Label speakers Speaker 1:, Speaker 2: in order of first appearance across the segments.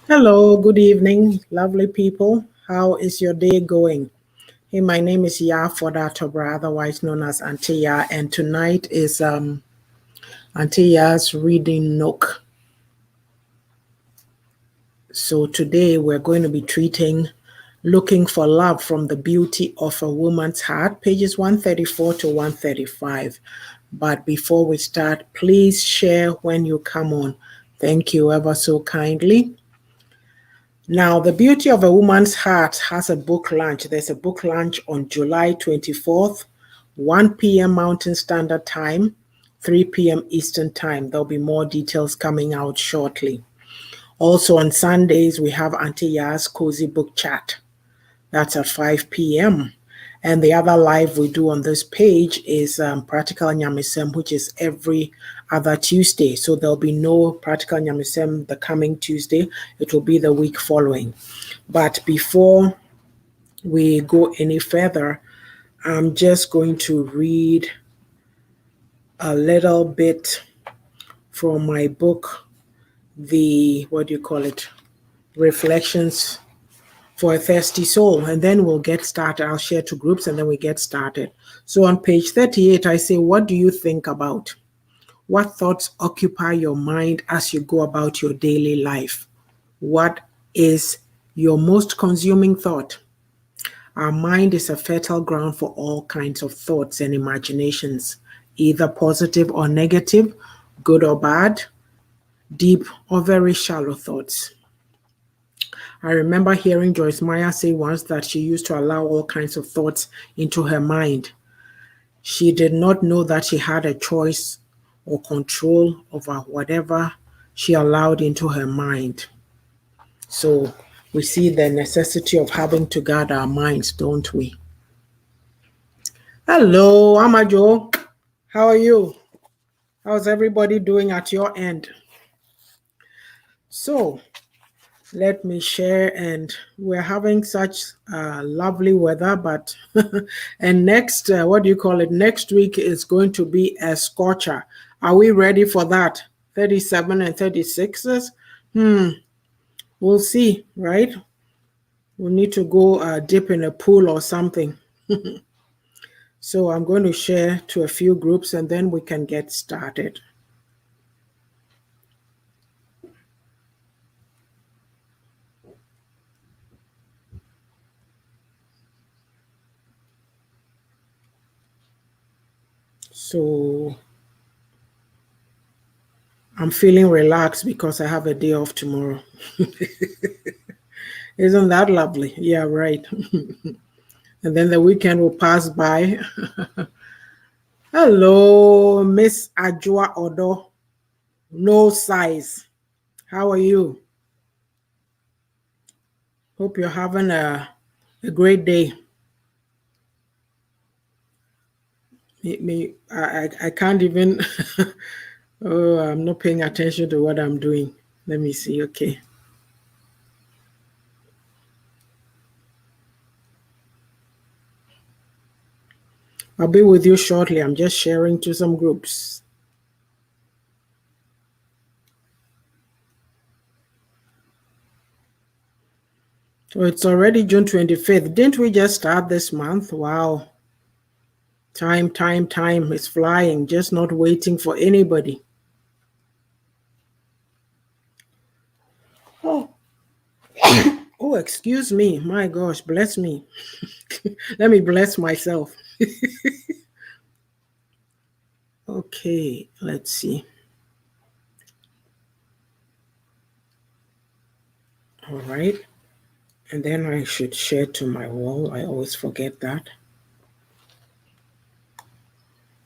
Speaker 1: Hello, good evening, lovely people. How is your day going? Hey, my name is Yaa'S, otherwise known as Auntie Ya, and tonight is Auntie Ya's reading Nook. So today we're going to be treating Looking for Love from the Beauty of a Woman's Heart, pages 134 to 135. But before we start, please share when you come on. Thank you ever so kindly. Now, The Beauty of a Woman's Heart has a book launch. There's a book launch on July 24th, 1 p.m. Mountain Standard Time, 3 p.m. Eastern Time. There'll be more details coming out shortly. Also on Sundays, we have Auntie Ya's Cozy Book Chat. That's at 5 p.m. And the other live we do on this page is Practical Nyamisem, which is every other Tuesday. So there'll be no Practical Nyamisem the coming Tuesday. It will be the week following. But before we go any further, I'm just going to read a little bit from my book, Reflections for a Thirsty Soul, and then we'll get started. I'll share two groups and then we get started. So on page 38, I say, what do you think about? What thoughts occupy your mind as you go about your daily life? What is your most consuming thought? Our mind is a fertile ground for all kinds of thoughts and imaginations, either positive or negative, good or bad, deep or very shallow thoughts. I remember hearing Joyce Meyer say once that she used to allow all kinds of thoughts into her mind. She did not know that she had a choice or control over whatever she allowed into her mind. So we see the necessity of having to guard our minds, don't we? Hello, Amajo. How are you? How's everybody doing at your end? So let me share, and we're having such lovely weather, but and next next week is going to be a scorcher. Are we ready for that? 37 and 36s? We'll see, right? We'll need to go dip in a pool or something. So I'm going to share to a few groups and then we can get started. So I'm feeling relaxed because I have a day off tomorrow. Isn't that lovely? Yeah, right. And then the weekend will pass by. Hello, Miss Ajua Odo. No size. How are you? Hope you're having a great day. I can't even. Oh, I'm not paying attention to what I'm doing. Let me see. Okay. I'll be with you shortly. I'm just sharing to some groups. So it's already June 25th. Didn't we just start this month? Wow. Time is flying, just not waiting for anybody. Oh, oh, excuse me. My gosh, bless me. Let me bless myself. Okay, let's see. All right. And then I should share to my wall. I always forget that.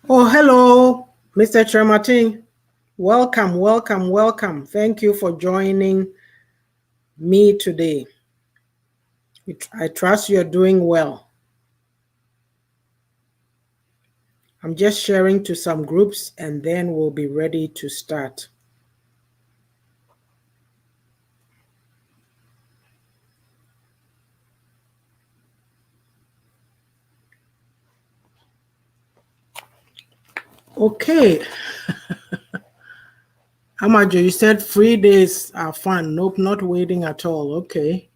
Speaker 1: Oh, hello, Mr. Chermatin. Welcome, welcome, welcome. Thank you for joining me today. I trust you're doing well. I'm just sharing to some groups and then we'll be ready to start. Okay. Amajo, you said 3 days are fun. Nope, not waiting at all. Okay.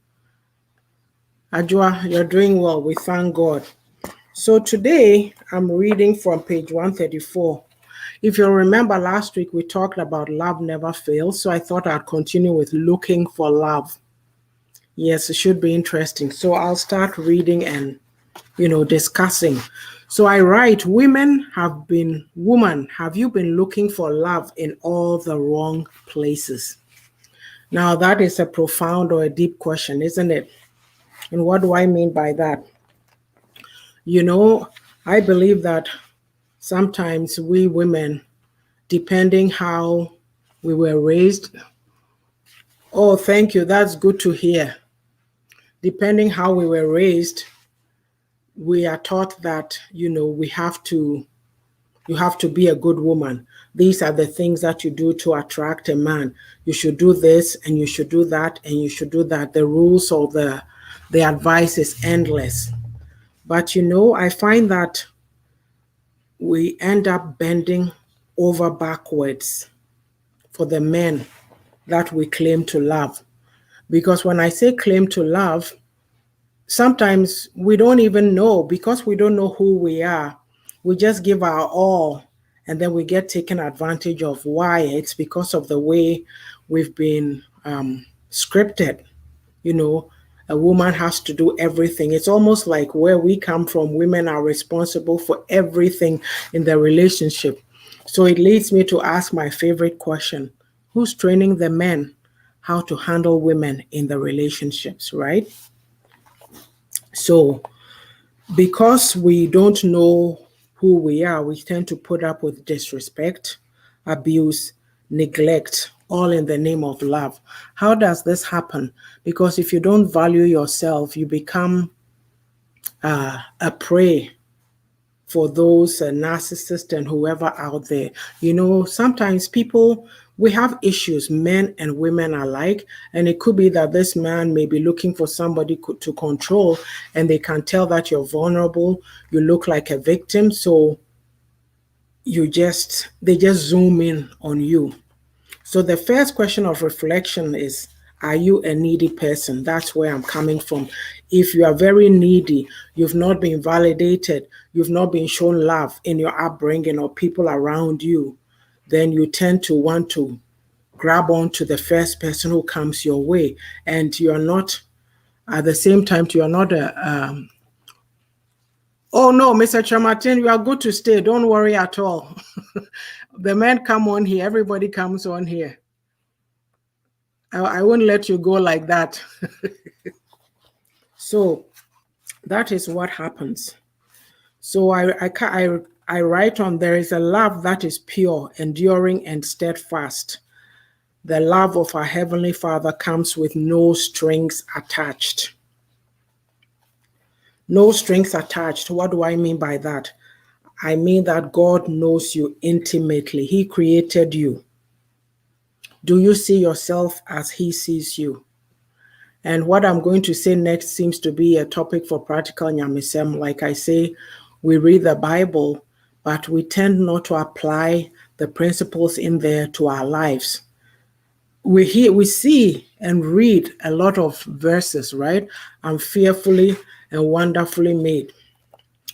Speaker 1: Ajua, you're doing well. We thank God. So today I'm reading from page 134. If you remember last week, we talked about love never fails. So I thought I'd continue with looking for love. Yes, it should be interesting. So I'll start reading and, discussing. So I write, woman, have you been looking for love in all the wrong places? Now that is a profound or a deep question, isn't it? And what do I mean by that? I believe that sometimes we women, depending how we were raised, oh, thank you, that's good to hear. Depending how we were raised, we are taught that, you have to be a good woman. These are the things that you do to attract a man. You should do this and you should do that and you should do that. The rules or the advice is endless. But I find that we end up bending over backwards for the men that we claim to love. Because when I say claim to love, sometimes we don't even know, because we don't know who we are. We just give our all and then we get taken advantage of. Why? It's because of the way we've been scripted. A woman has to do everything. It's almost like where we come from, women are responsible for everything in the relationship. So it leads me to ask my favorite question: who's training the men how to handle women in the relationships, right? So because we don't know who we are, we tend to put up with disrespect, abuse, neglect, all in the name of love. How does this happen? Because if you don't value yourself, you become a prey for those narcissists and whoever out there. Sometimes we have issues, men and women alike, and it could be that this man may be looking for somebody to control, and they can tell that you're vulnerable, you look like a victim, so they just zoom in on you. So the first question of reflection is, are you a needy person? That's where I'm coming from. If you are very needy, you've not been validated, you've not been shown love in your upbringing or people around you, then you tend to want to grab on to the first person who comes your way. And you're not, at the same time, you're not oh no, Mr. Chamatin, you are good to stay. Don't worry at all. The men come on here, everybody comes on here. I won't let you go like that. So that is what happens. So I write on, there is a love that is pure, enduring, and steadfast. The love of our Heavenly Father comes with no strings attached. No strings attached. What do I mean by that? I mean that God knows you intimately. He created you. Do you see yourself as He sees you? And what I'm going to say next seems to be a topic for practical nyamisem. Like I say, we read the Bible, but we tend not to apply the principles in there to our lives. We see and read a lot of verses, right? I'm fearfully and wonderfully made.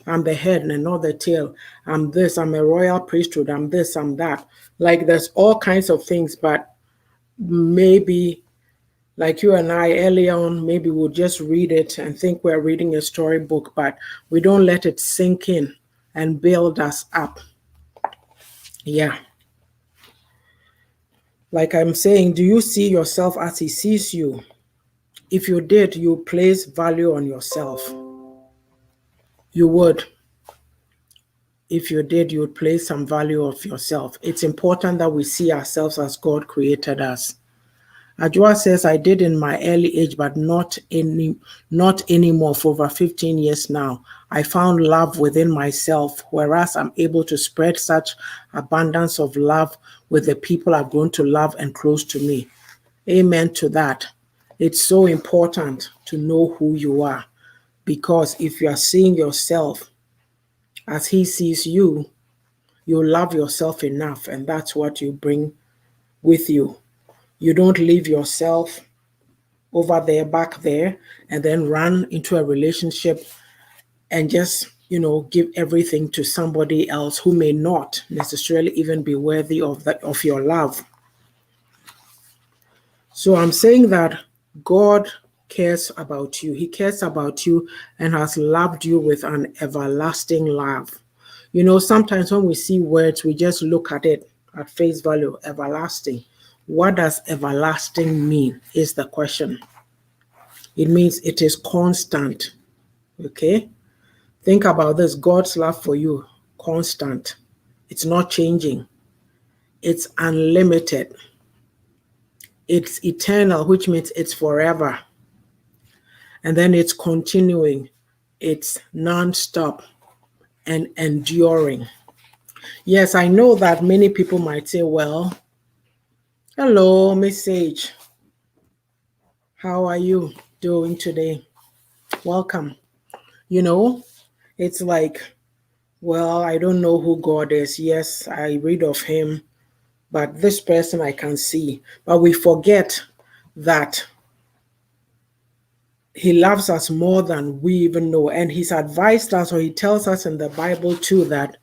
Speaker 1: I'm the head and not the tail. I'm this, I'm a royal priesthood. I'm this, I'm that. Like there's all kinds of things, but maybe like you and I early on, maybe we'll just read it and think we're reading a storybook, but we don't let it sink in and build us up. Yeah. Like I'm saying, do you see yourself as he sees you? If you did, you place value on yourself. You would. If you did, you would place some value of yourself. It's important that we see ourselves as God created us. Ajua says, I did in my early age, but not anymore for over 15 years now. I found love within myself, whereas I'm able to spread such abundance of love with the people I've grown to love and close to me. Amen to that. It's so important to know who you are, because if you are seeing yourself as he sees you, you love yourself enough, and that's what you bring with you. You don't leave yourself over there, back there, and then run into a relationship and just, give everything to somebody else who may not necessarily even be worthy of your love. So I'm saying that God cares about you. He cares about you and has loved you with an everlasting love. Sometimes when we see words, we just look at it at face value, everlasting. What does everlasting mean is the question. It means it is constant. Okay? Think about this. God's love for you, constant. It's not changing. It's unlimited. It's eternal, which means it's forever. And then it's continuing. It's non-stop and enduring. Yes, I know that many people might say, well, hello, Miss Sage. How are you doing today? Welcome. It's like, well, I don't know who God is. Yes, I read of him, but this person I can see. But we forget that he loves us more than we even know. And he's advised us, or he tells us in the Bible too, that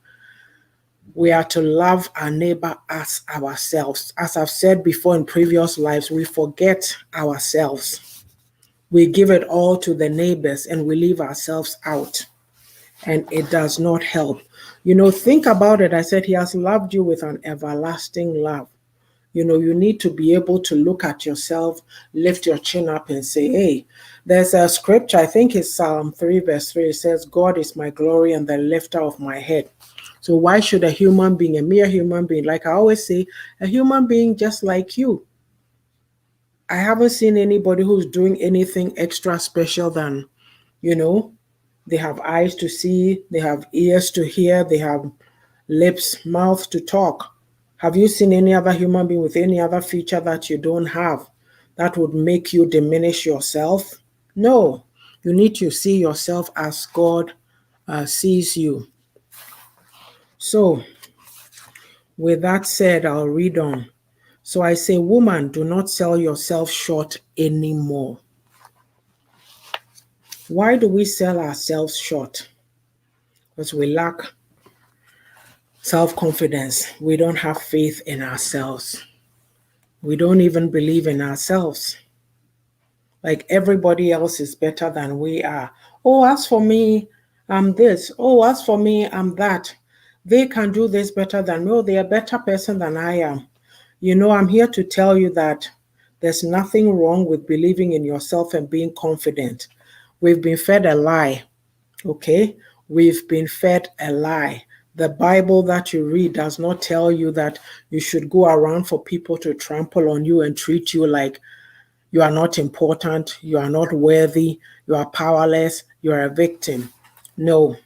Speaker 1: we are to love our neighbor as ourselves. As I've said before in previous lives, we forget ourselves. We give it all to the neighbors and we leave ourselves out. And it does not help. Think about it. I said he has loved you with an everlasting love. You need to be able to look at yourself, lift your chin up and say, hey, there's a scripture, I think it's Psalm 3 verse 3. It says, God is my glory and the lifter of my head. So why should a human being, a mere human being, like I always say, a human being just like you? I haven't seen anybody who's doing anything extra special than, they have eyes to see, they have ears to hear, they have lips, mouth to talk. Have you seen any other human being with any other feature that you don't have that would make you diminish yourself? No. You need to see yourself as God sees you. So, with that said, I'll read on. So I say, woman, do not sell yourself short anymore. Why do we sell ourselves short? Because we lack self-confidence. We don't have faith in ourselves. We don't even believe in ourselves. Like everybody else is better than we are. Oh, as for me, I'm this. Oh, as for me, I'm that. They can do this better than me. Oh, they're a better person than I am. I'm here to tell you that there's nothing wrong with believing in yourself and being confident. We've been fed a lie, okay? We've been fed a lie. The Bible that you read does not tell you that you should go around for people to trample on you and treat you like you are not important, you are not worthy, you are powerless, you are a victim. No,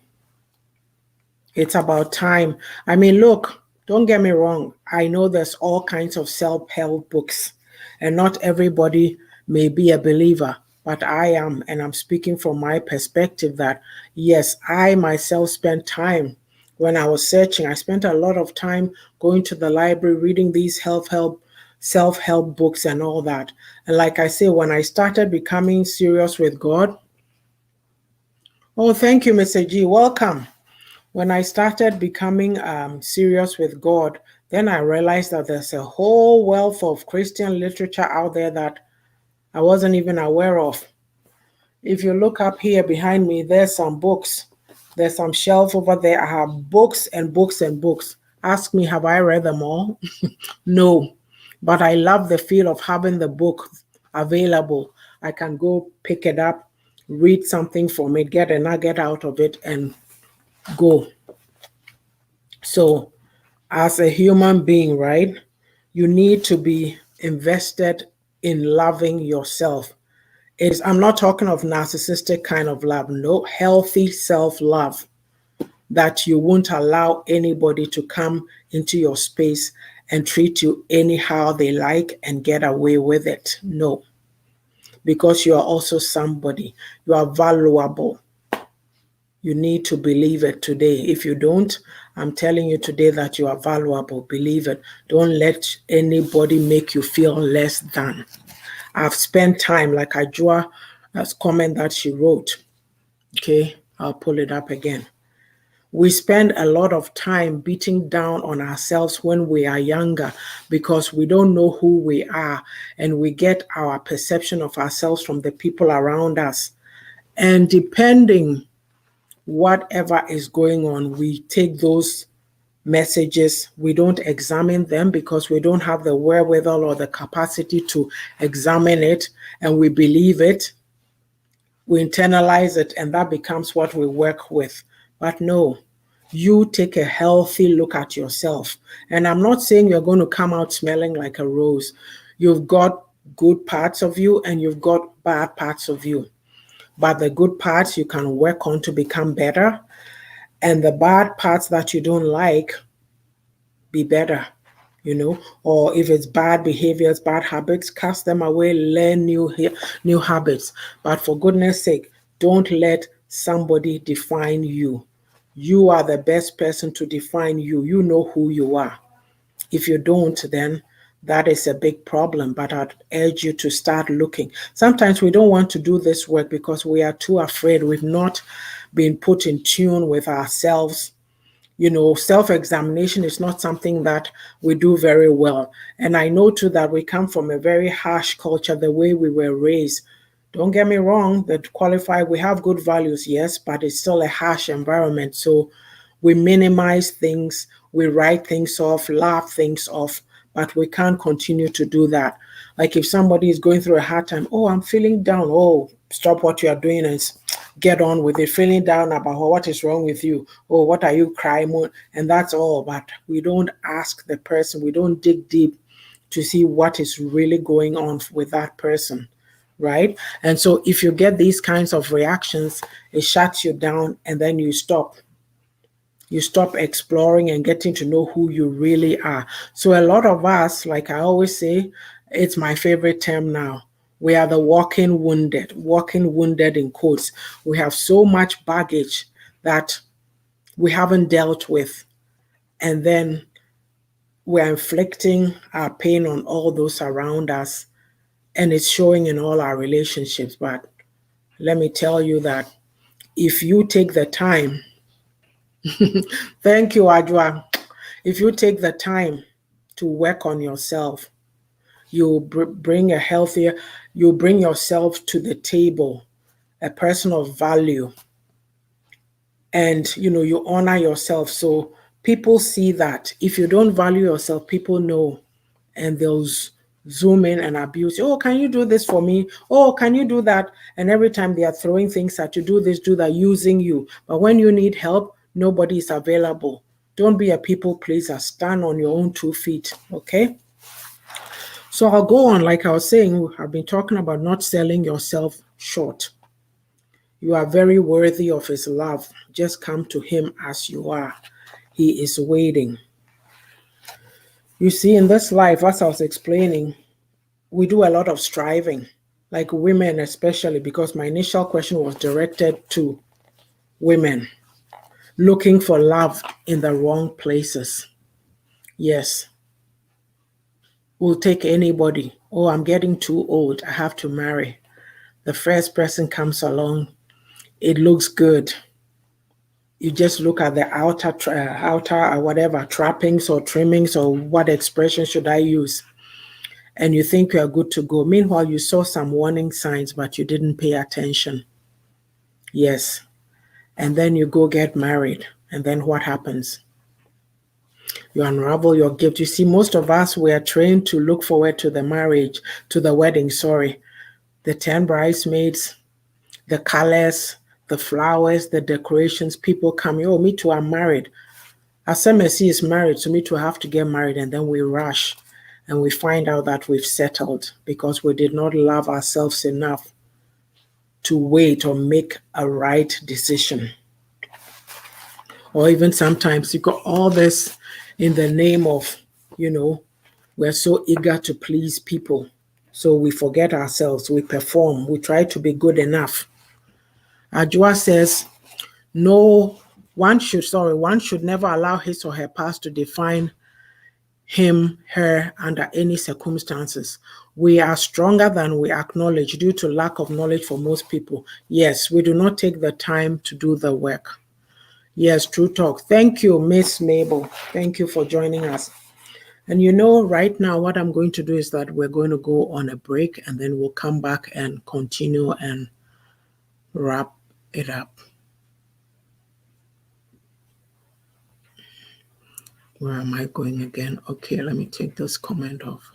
Speaker 1: it's about time. I mean, look, don't get me wrong. I know there's all kinds of self-help books, and not everybody may be a believer, but I am, and I'm speaking from my perspective that, yes, I myself spent time when I was searching. I spent a lot of time going to the library, reading these self-help books and all that. And like I say, when I started becoming serious with God, oh, thank you, Mr. G. Welcome. When I started becoming serious with God, then I realized that there's a whole wealth of Christian literature out there that I wasn't even aware of. If you look up here behind me, there's some books. There's some shelf over there. I have books and books and books. Ask me, have I read them all? No, but I love the feel of having the book available. I can go pick it up, read something from it, get a nugget out of it, and go. So, as a human being, right, you need to be invested in loving yourself. I'm not talking of narcissistic kind of love, no, healthy self-love, that you won't allow anybody to come into your space and treat you anyhow they like and get away with it. No, because you are also somebody. You are valuable. You need to believe it today. If you don't, I'm telling you today that you are valuable. Believe it. Don't let anybody make you feel less than. I've spent time, like Ajua's comment that she wrote. Okay, I'll pull it up again. We spend a lot of time beating down on ourselves when we are younger because we don't know who we are, and we get our perception of ourselves from the people around us. And depending whatever is going on, we take those messages, we don't examine them because we don't have the wherewithal or the capacity to examine it, and we believe it, we internalize it, and that becomes what we work with. But no, you take a healthy look at yourself. And I'm not saying you're going to come out smelling like a rose. You've got good parts of you and you've got bad parts of you. But the good parts you can work on to become better. And the bad parts that you don't like, be better. Or if it's bad behaviors, bad habits, cast them away, learn new habits. But for goodness sake, don't let somebody define you. You are the best person to define you. You know who you are. If you don't, then that is a big problem. But I'd urge you to start looking. Sometimes we don't want to do this work because we are too afraid. We've not been put in tune with ourselves. Self-examination is not something that we do very well. And I know too that we come from a very harsh culture, the way we were raised. Don't get me wrong, that qualify, we have good values, yes, but it's still a harsh environment. So we minimize things, we write things off, laugh things off, but we can't continue to do that. Like if somebody is going through a hard time, oh, I'm feeling down. Oh, stop what you are doing and get on with it. Feeling down about what is wrong with you. Oh, what are you crying on? And that's all. But we don't ask the person, we don't dig deep to see what is really going on with that person. Right? And so if you get these kinds of reactions, it shuts you down and then you stop. You stop exploring and getting to know who you really are. So a lot of us, like I always say, it's my favorite term now. We are the walking wounded in quotes. We have so much baggage that we haven't dealt with. And then we're inflicting our pain on all those around us. And it's showing in all our relationships. But let me tell you that if you take the time, thank you, Ajwa. If you take the time to work on yourself, you'll bring a healthier, you'll bring yourself to the table, a person of value, and you honor yourself. So people see that. If you don't value yourself, people know, and they'll zoom in and abuse you. Oh, can you do this for me? Oh, can you do that? And every time they are throwing things at you, do this, do that, using you. But when you need help, nobody is available. Don't be a people pleaser. Stand on your own 2 feet, okay? So I'll go on. Like I was saying, I've been talking about not selling yourself short. You are very worthy of his love. Just come to him as you are. He is waiting. You see, in this life, as I was explaining, we do a lot of striving, like women especially, because my initial question was directed to women looking for love in the wrong places. Yes, we'll take anybody. Oh, I'm getting too old. I have to marry. The first person comes along. It looks good. You just look at the outer or whatever trappings or trimmings, or what expression should I use, and you think you are good to go. Meanwhile, you saw some warning signs, but you didn't pay attention. Yes. And then you go get married. And then what happens? You unravel your gift. You see, most of us, we are trained to look forward to the marriage, to the wedding, sorry. The 10 bridesmaids, the colors, the flowers, the decorations, people come, oh, me too, I'm married. Asemesi is married, so me too, I have to get married. And then we rush and we find out that we've settled because we did not love ourselves enough to wait or make a right decision. Or even sometimes you got all this in the name of, we're so eager to please people. So we forget ourselves, we perform, we try to be good enough. Ajua says, one should never allow his or her past to define him, her, under any circumstances. We are stronger than we acknowledge due to lack of knowledge for most people. Yes, we do not take the time to do the work. Yes, true talk. Thank you, Miss Mabel. Thank you for joining us. And right now what I'm going to do is that we're going to go on a break and then we'll come back and continue and wrap it up. Where am I going again? Okay, let me take this comment off.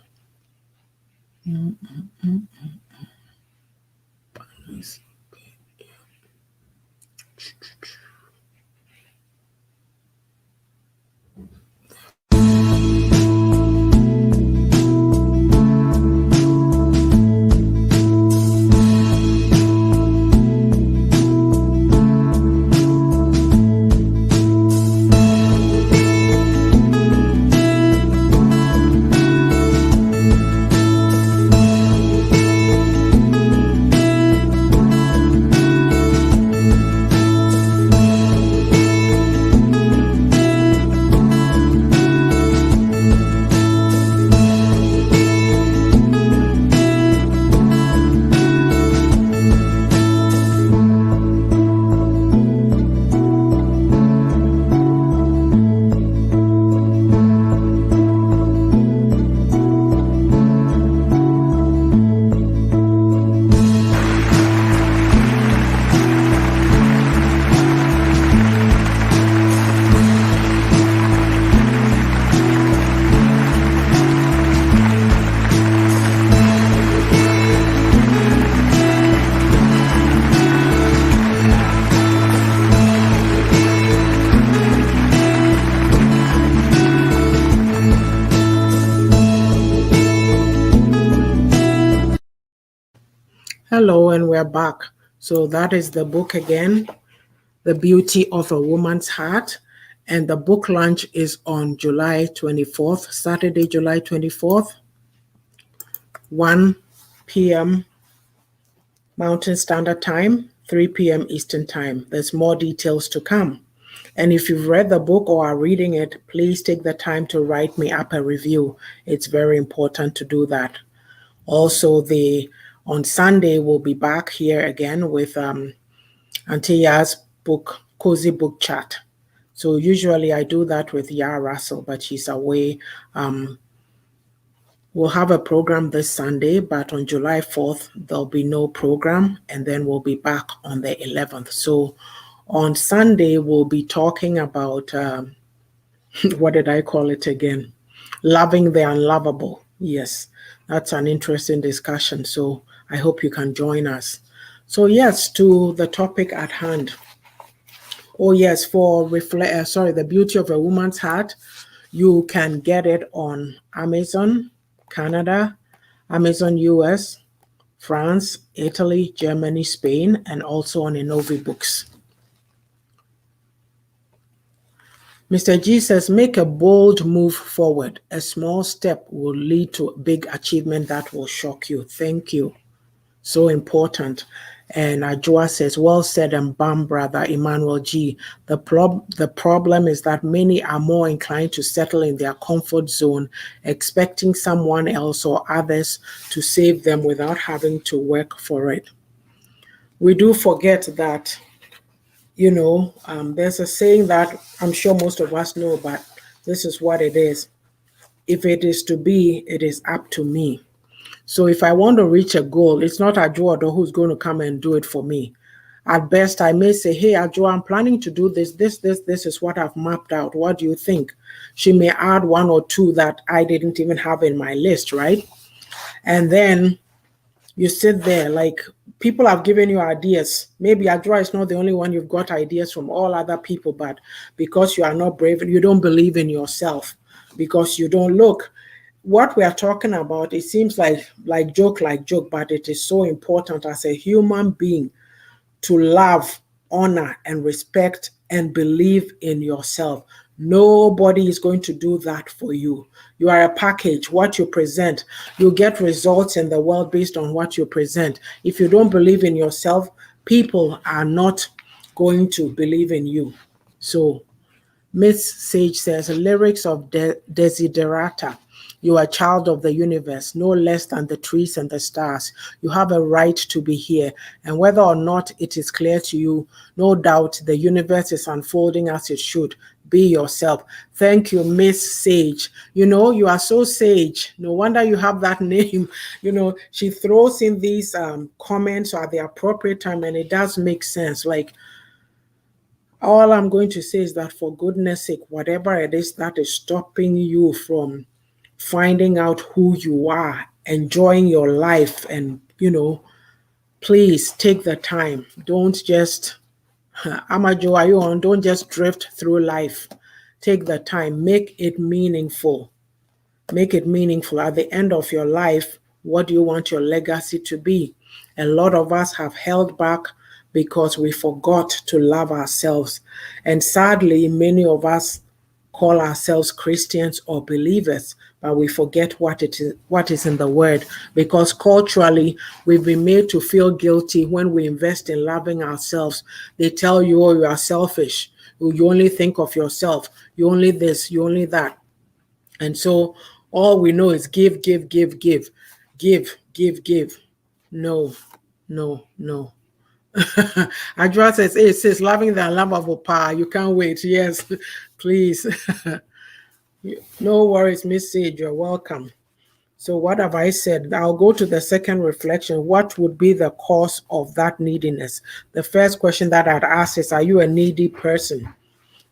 Speaker 1: Hello, and we're back. So that is the book again, The Beauty of a Woman's Heart. And the book launch is on July 24th, Saturday, July 24th, 1 p.m. Mountain Standard Time, 3 p.m. Eastern Time. There's more details to come. And if you've read the book or are reading it, please take the time to write me up a review. It's very important to do that. Also, on Sunday, we'll be back here again with Auntie'S book, Cozy Book Chat. So usually I do that with Russell, but she's away. We'll have a program this Sunday, but on July 4th, there'll be no program, and then we'll be back on the 11th. So on Sunday, we'll be talking about, what did I call it again? Loving the unlovable. Yes, that's an interesting discussion. So I hope you can join us. So yes, to the topic at hand. Oh yes, for The Beauty of a Woman's Heart, you can get it on Amazon Canada, Amazon US, France, Italy, Germany, Spain, and also on Innovi Books. Mr. G says, make a bold move forward. A small step will lead to a big achievement that will shock you. Thank you. So important. And Ajua says, well said and bam, brother Emmanuel G. The problem is that many are more inclined to settle in their comfort zone, expecting someone else or others to save them without having to work for it. We do forget that, there's a saying that I'm sure most of us know, but this is what it is. If it is to be, it is up to me. So if I want to reach a goal, it's not Ajuodo who's going to come and do it for me. At best, I may say, hey, Ajo, I'm planning to do this. This is what I've mapped out. What do you think? She may add one or two that I didn't even have in my list, right? And then you sit there like people have given you ideas. Maybe Adra is not the only one. You've got ideas from all other people, but because you are not brave, you don't believe in yourself, because you don't look. What we are talking about, it seems like joke, but it is so important as a human being to love, honor, and respect and believe in yourself. Nobody is going to do that for you. You are a package. What you present, you get results in the world based on what you present. If you don't believe in yourself, people are not going to believe in you. So Miss Sage says, lyrics of Desiderata. You are a child of the universe, no less than the trees and the stars. You have a right to be here. And whether or not it is clear to you, no doubt the universe is unfolding as it should. Be yourself. Thank you, Miss Sage. You know, you are so sage. No wonder you have that name. You know, she throws in these comments at the appropriate time, and it does make sense. Like, all I'm going to say is that for goodness sake, whatever it is that is stopping you from finding out who you are, enjoying your life, and, please take the time. Don't just, Amajo, are you on? Don't just drift through life. Take the time, make it meaningful. Make it meaningful. At the end of your life, what do you want your legacy to be? A lot of us have held back because we forgot to love ourselves. And sadly, many of us call ourselves Christians or believers, but we forget what is in the word, because culturally we've been made to feel guilty when we invest in loving ourselves. They tell you, oh, you are selfish. You only think of yourself. You only this, you only that. And so all we know is give, give, give, give, give, give, give. No, no, no. Adra says, hey, sis, loving the love of power. You can't wait. Yes, please. No worries, Miss Sage, you're welcome. So what have I said? I'll go to the second reflection. What would be the cause of that neediness? The first question that I'd ask is, are you a needy person?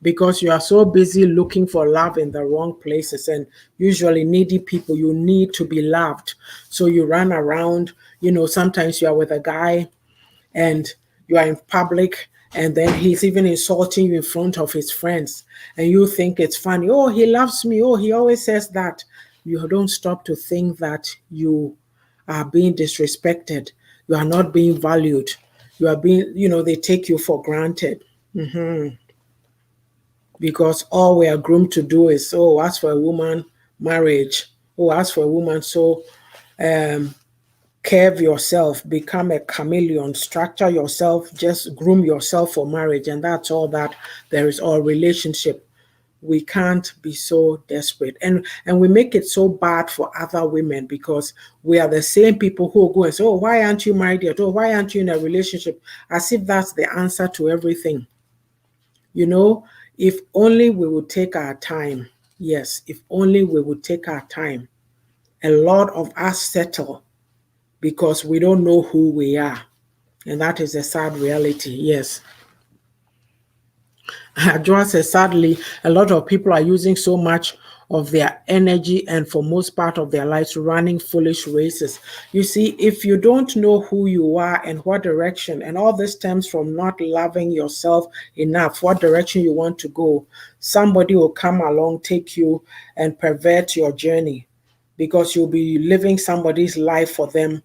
Speaker 1: Because you are so busy looking for love in the wrong places. And usually needy people, you need to be loved. So you run around, sometimes you are with a guy and you are in public, and then he's even insulting you in front of his friends, and you think it's funny. Oh, he loves me. Oh, he always says that. You don't stop to think that you are being disrespected. You are not being valued. You are being, they take you for granted. Because all we are groomed to do is, oh, ask for a woman, marriage. Oh, ask for a woman, so curve yourself, become a chameleon, structure yourself, just groom yourself for marriage, and that's all that there is, or relationship. We can't be so desperate, and we make it so bad for other women, because we are the same people who go and say, oh, why aren't you married yet? Oh, why aren't you in a relationship? As if that's the answer to everything. If only we would take our time. Yes, if only we would take our time. A lot of us settle because we don't know who we are. And that is a sad reality. Yes. Joa says, sadly, a lot of people are using so much of their energy and for most part of their lives running foolish races. You see, if you don't know who you are and what direction, and all this stems from not loving yourself enough, what direction you want to go, somebody will come along, take you, and pervert your journey, because you'll be living somebody's life for them,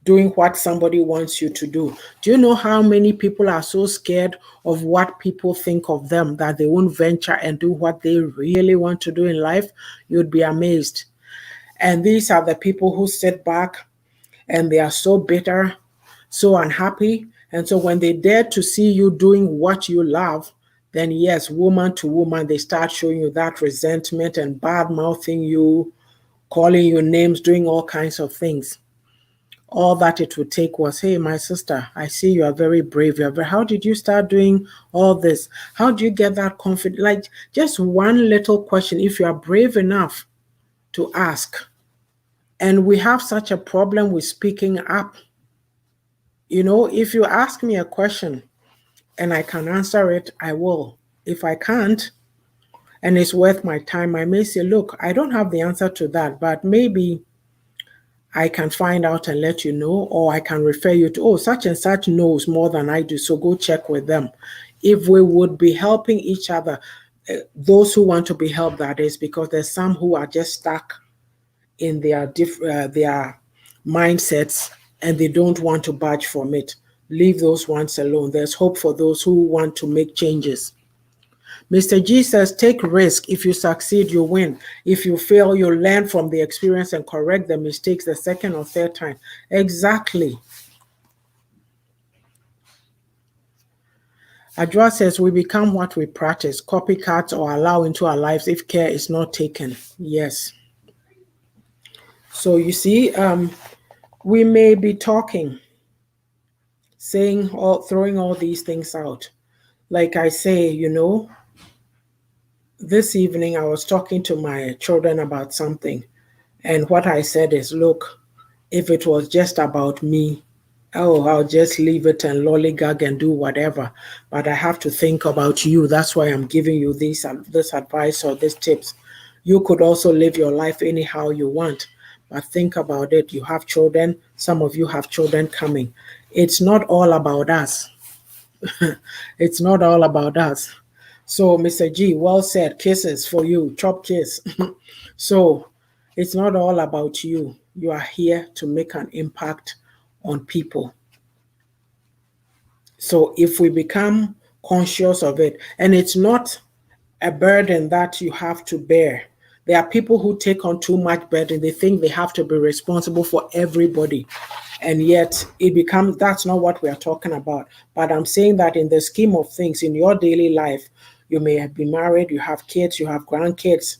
Speaker 1: doing what somebody wants you to do. Do you know how many people are so scared of what people think of them that they won't venture and do what they really want to do in life? You'd be amazed. And these are the people who sit back and they are so bitter, so unhappy. And so when they dare to see you doing what you love, then yes, woman to woman, they start showing you that resentment and bad mouthing you, calling you names, doing all kinds of things. All that it would take was, hey, my sister, I see you are very brave. How did you start doing all this? How do you get that confidence? Like, just one little question, if you are brave enough to ask. And we have such a problem with speaking up. If you ask me a question and I can answer it, I will. If I can't, and it's worth my time, I may say, look, I don't have the answer to that, but maybe I can find out and let you know, or I can refer you to, oh, such and such knows more than I do, so go check with them. If we would be helping each other, those who want to be helped, that is, because there's some who are just stuck in their mindsets and they don't want to budge from it. Leave those ones alone. There's hope for those who want to make changes. Mr. G says, take risk. If you succeed, you win. If you fail, you learn from the experience and correct the mistakes the second or third time. Exactly. Adjoa says, we become what we practice, copycats or allow into our lives if care is not taken. Yes. So you see, we may be talking, saying, throwing all these things out. Like I say, this evening I was talking to my children about something. And what I said is, look, if it was just about me, I'll just leave it and lollygag and do whatever. But I have to think about you. That's why I'm giving you this advice or these tips. You could also live your life anyhow you want. But think about it. You have children. Some of you have children coming. It's not all about us. It's not all about us. So, Mr. G, well said. Kisses for you. Chop kiss. So, it's not all about you. You are here to make an impact on people. So if we become conscious of it, and it's not a burden that you have to bear. There are people who take on too much burden. They think they have to be responsible for everybody. And yet that's not what we are talking about. But I'm saying that in the scheme of things, in your daily life, you may have been married, you have kids, you have grandkids.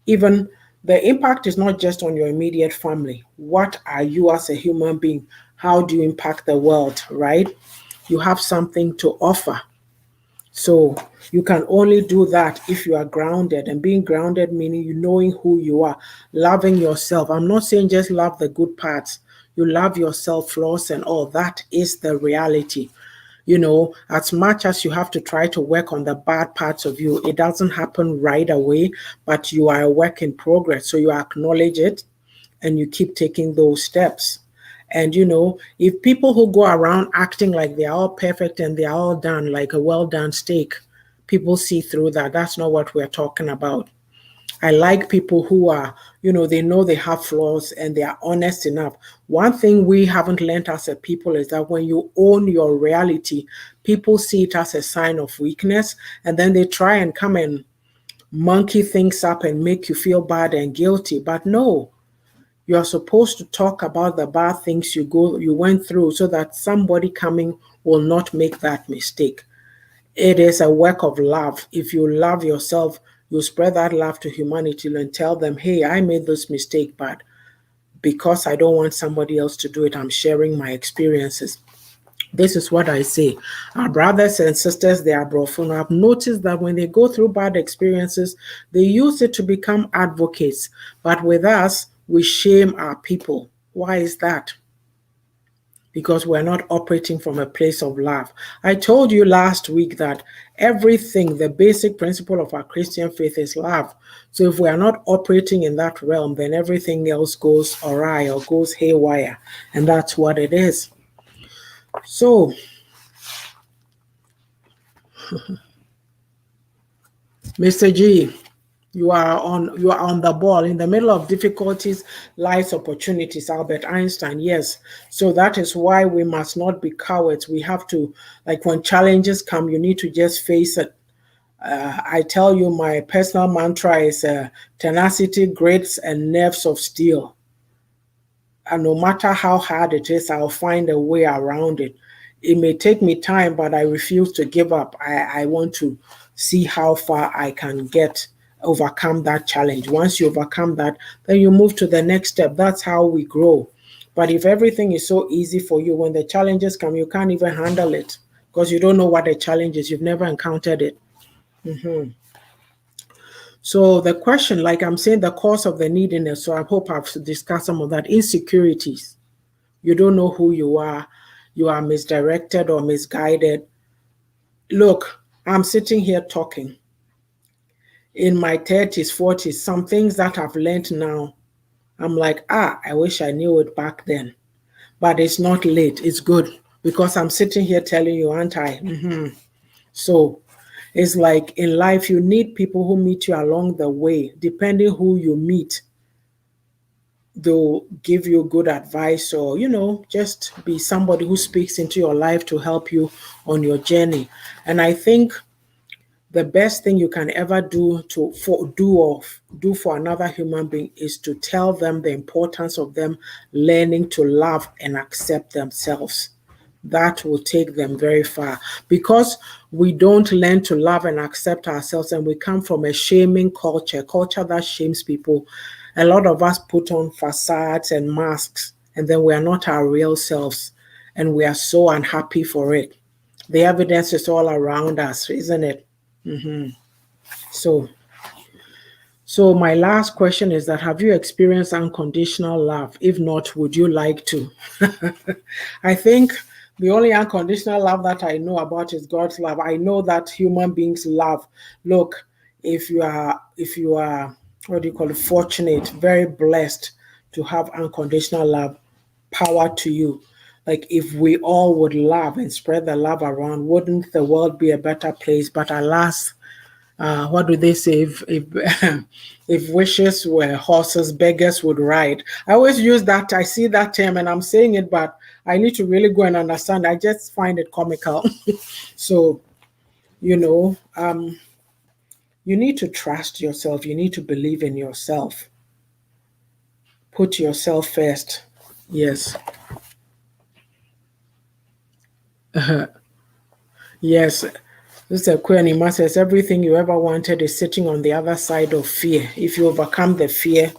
Speaker 1: Even the impact is not just on your immediate family. What are you as a human being? How do you impact the world, right? You have something to offer. So you can only do that if you are grounded, and being grounded meaning you knowing who you are, loving yourself. I'm not saying just love the good parts. You love yourself, flaws and all. That is the reality. As much as you have to try to work on the bad parts of you, it doesn't happen right away, but you are a work in progress. So you acknowledge it and you keep taking those steps. And, if people who go around acting like they're all perfect and they're all done like a well-done steak, people see through that. That's not what we're talking about. I like people who are, they know they have flaws and they are honest enough. One thing we haven't learned as a people is that when you own your reality, people see it as a sign of weakness, and then they try and come and monkey things up and make you feel bad and guilty. But no, you're supposed to talk about the bad things you went through so that somebody coming will not make that mistake. It is a work of love. If you love yourself, you spread that love to humanity and tell them, hey, I made this mistake, but because I don't want somebody else to do it, I'm sharing my experiences. This is what I say. Our brothers and sisters, they are broken. I've noticed that when they go through bad experiences, they use it to become advocates. But with us, we shame our people. Why is that? Because we're not operating from a place of love. I told you last week that everything, the basic principle of our Christian faith is love. So if we are not operating in that realm, then everything else goes awry or goes haywire. And that's what it is. So, Mr. G, you are on the ball. In the middle of difficulties lies opportunities. Albert Einstein, yes. So that is why we must not be cowards. We have to, like when challenges come, you need to just face it. I tell you, my personal mantra is tenacity, grits, and nerves of steel. And no matter how hard it is, I'll find a way around it. It may take me time, but I refuse to give up. I want to see how far I can overcome that challenge. Once you overcome that, then you move to the next step. That's how we grow. But if everything is so easy for you, when the challenges come, you can't even handle it because you don't know what the challenge is. You've never encountered it. So the question, like I'm saying, the cause of the neediness, so I hope I've discussed some of that. Insecurities. You don't know who you are misdirected or misguided. Look, I'm sitting here talking. in my 30s, 40s, some things that I've learned now, I'm like, I wish I knew it back then. But it's not late. It's good because I'm sitting here telling you, aren't I? So it's like in life, you need people who meet you along the way. Depending who you meet, they'll give you good advice or, just be somebody who speaks into your life to help you on your journey. And I think the best thing you can ever do for another human being is to tell them the importance of them learning to love and accept themselves. That will take them very far because we don't learn to love and accept ourselves, and we come from a shaming culture that shames people. A lot of us put on facades and masks, and then we are not our real selves, and we are so unhappy for it. The evidence is all around us, isn't it? So, so my last question is that have you experienced unconditional love? If not, would you like to? I think the only unconditional love that I know about is God's love. I know that human beings love. Look, if you are what do you call it, fortunate, very blessed to have unconditional love, power to you. Like if we all would love and spread the love around, wouldn't the world be a better place? But alas, what do they say? If if wishes were horses, beggars would ride. I always use that. I see that term, and I'm saying it, but I need to really go and understand. I just find it comical. So you know, you need to trust yourself. You need to believe in yourself. Put yourself first. Yes. Yes. Sister Kwenima says everything you ever wanted is sitting on the other side of fear. If you overcome the fear,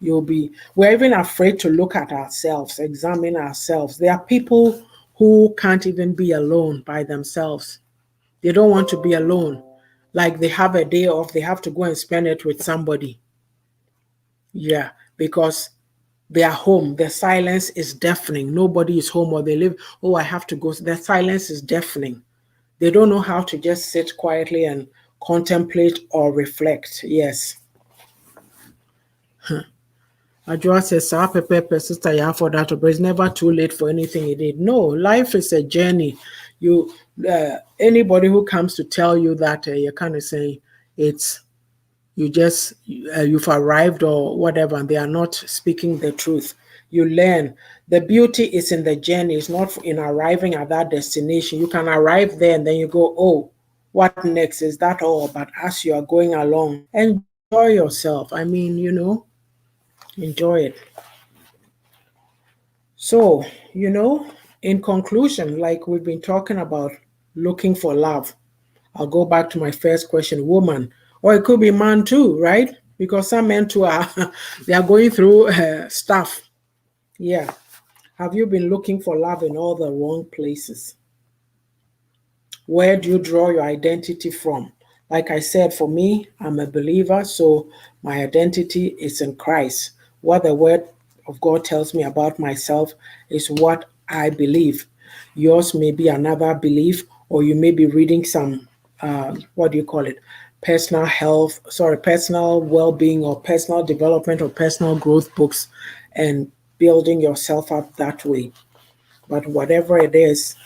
Speaker 1: we're even afraid to look at ourselves, examine ourselves. There are people who can't even be alone by themselves. They don't want to be alone. Like they have a day off, they have to go and spend it with somebody. Yeah, because they are home. The silence is deafening. Nobody is home or they live, oh, I have to go. The silence is deafening. They don't know how to just sit quietly and contemplate or reflect. Yes. Ajua says, Pepe, sister, yeah, for that, but it's never too late for anything you did. No, life is a journey. You, anybody who comes to tell you that, you kind of say it's you just you've arrived or whatever, and they are not speaking the truth. You learn. The beauty is in the journey. It's not in arriving at that destination. You can arrive there and then you go, oh, what next? Is that all? But as you are going along, enjoy yourself. I mean, enjoy it. So, in conclusion, like we've been talking about looking for love, I'll go back to my first question, woman, or it could be man too, right? Because some men too are, they are going through stuff. Yeah. Have you been looking for love in all the wrong places? Where do you draw your identity from? Like I said, for me, I'm a believer, so my identity is in Christ. What the word of God tells me about myself is what I believe. Yours may be another belief, or you may be reading some, what do you call it? Personal well being or personal development or personal growth books and building yourself up that way. But whatever it is,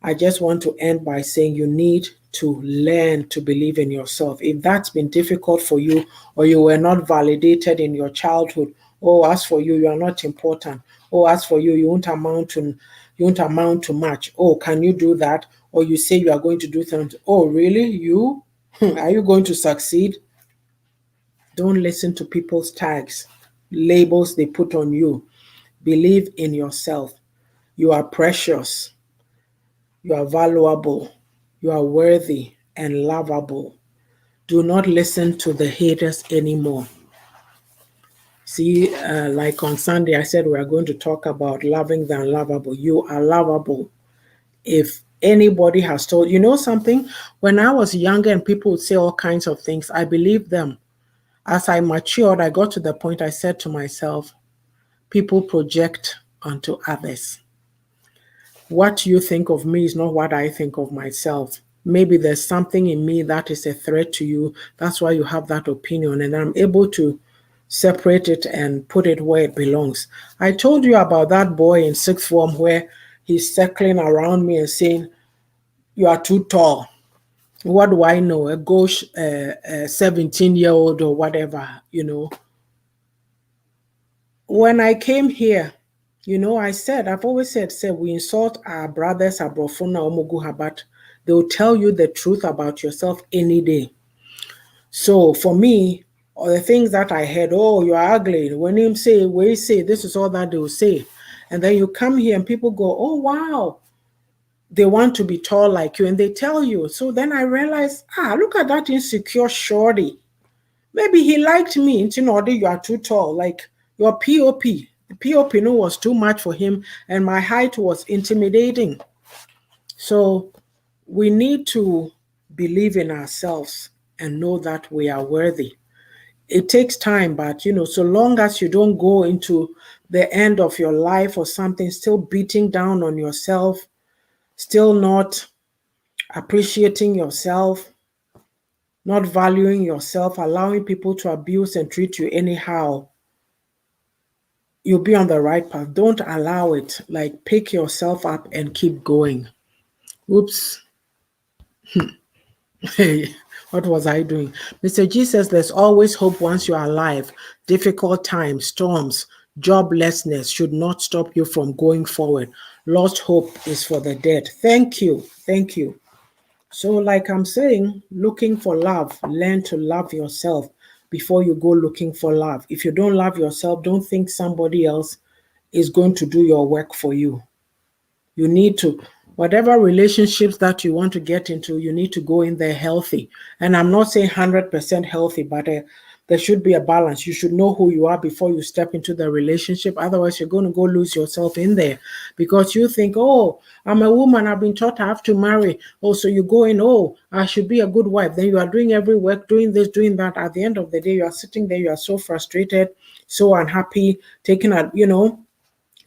Speaker 1: I just want to end by saying you need to learn to believe in yourself. If that's been difficult for you or you were not validated in your childhood, oh, as for you, you are not important. Oh, as for you, you won't amount to much. Oh, can you do that? Or you say you are going to do something. Oh, really? You? Are you going to succeed? Don't listen to people's tags, labels they put on you. Believe in yourself. You are precious. You are valuable. You are worthy and lovable. Do not listen to the haters anymore. See, like on Sunday, I said we are going to talk about loving the unlovable. You are lovable. If anybody has told something, when I was younger and people would say all kinds of things, I believed them. As I matured, I got to the point I said to myself, people project onto others. What you think of me is not what I think of myself. maybe there's something in me that is a threat to you. That's why you have that opinion. And I'm able to separate it and put it where it belongs. I told you about that boy in sixth form where he's circling around me and saying, "You are too tall." What do I know? A gauche 17-year-old or whatever, When I came here, I've always said, we insult our brothers, abrofuna, omuguha, but they'll tell you the truth about yourself any day. So for me, all the things that I heard, "Oh, you're ugly," when him say, we say, this is all that they'll say. And then you come here and people go, "Oh, wow, they want to be tall like you," and they tell you. So then I realized, look at that insecure shorty. Maybe he liked me, you are too tall, like your POP. The POP was too much for him, and my height was intimidating. So we need to believe in ourselves and know that we are worthy. It takes time, but so long as you don't go into the end of your life or something, still beating down on yourself, still not appreciating yourself, not valuing yourself, allowing people to abuse and treat you anyhow, you'll be on the right path. Don't allow it. Like, pick yourself up and keep going. Oops. Hey, what was I doing? Mr. G says there's always hope once you're alive. Difficult times, storms, joblessness should not stop you from going forward. Lost hope is for the dead. Thank you. Thank you. So like I'm saying, looking for love, learn to love yourself before you go looking for love. If you don't love yourself, don't think somebody else is going to do your work for you. You need to, whatever relationships that you want to get into, you need to go in there healthy. And I'm not saying 100% healthy, but there should be a balance. You should know who you are before you step into the relationship. Otherwise, you're going to go lose yourself in there because you think, "Oh, I'm a woman. I've been taught I have to marry." Oh, so you go in, "Oh, I should be a good wife." Then you are doing every work, doing this, doing that. At the end of the day, you are sitting there. You are so frustrated, so unhappy, taking a,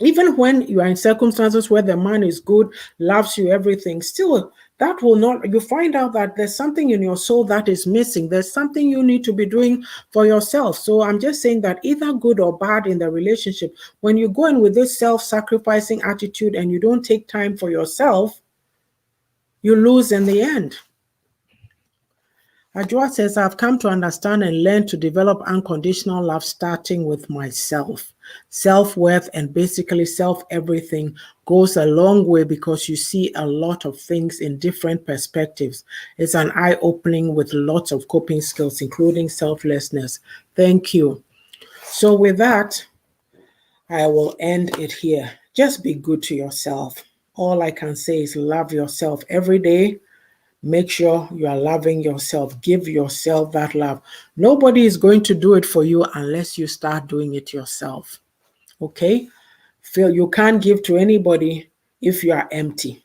Speaker 1: even when you are in circumstances where the man is good, loves you, everything, still that will not, you find out that there's something in your soul that is missing. There's something you need to be doing for yourself. So I'm just saying that either good or bad in the relationship, when you go in with this self-sacrificing attitude and you don't take time for yourself, you lose in the end. Ajua says, I've come to understand and learn to develop unconditional love starting with myself. Self-worth and basically self-everything goes a long way because you see a lot of things in different perspectives. It's an eye-opening with lots of coping skills, including selflessness. Thank you. So with that, I will end it here. Just be good to yourself. All I can say is love yourself every day. Make sure you are loving yourself. Give yourself that love. Nobody is going to do it for you unless you start doing it yourself. Okay? You can't give to anybody if you are empty.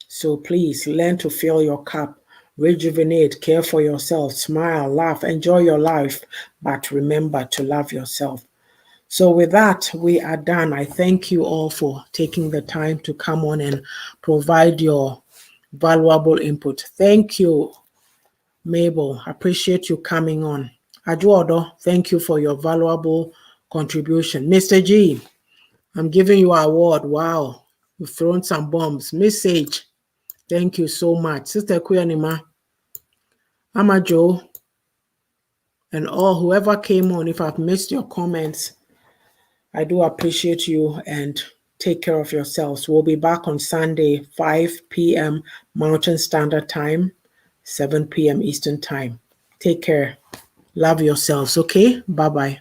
Speaker 1: So please learn to fill your cup, rejuvenate, care for yourself, smile, laugh, enjoy your life, but remember to love yourself. So with that, we are done. I thank you all for taking the time to come on and provide your valuable input. Thank you, Mabel. Appreciate you coming on. Ajuodo, thank you for your valuable contribution. Mr. G, I'm giving you an award. Wow, you've thrown some bombs. Miss Sage, thank you so much. Sister Kuyanima, Amajo, and all whoever came on. If I've missed your comments, I do appreciate you and take care of yourselves. We'll be back on Sunday, 5 p.m. Mountain Standard Time, 7 p.m. Eastern Time. Take care. Love yourselves, okay? Bye-bye.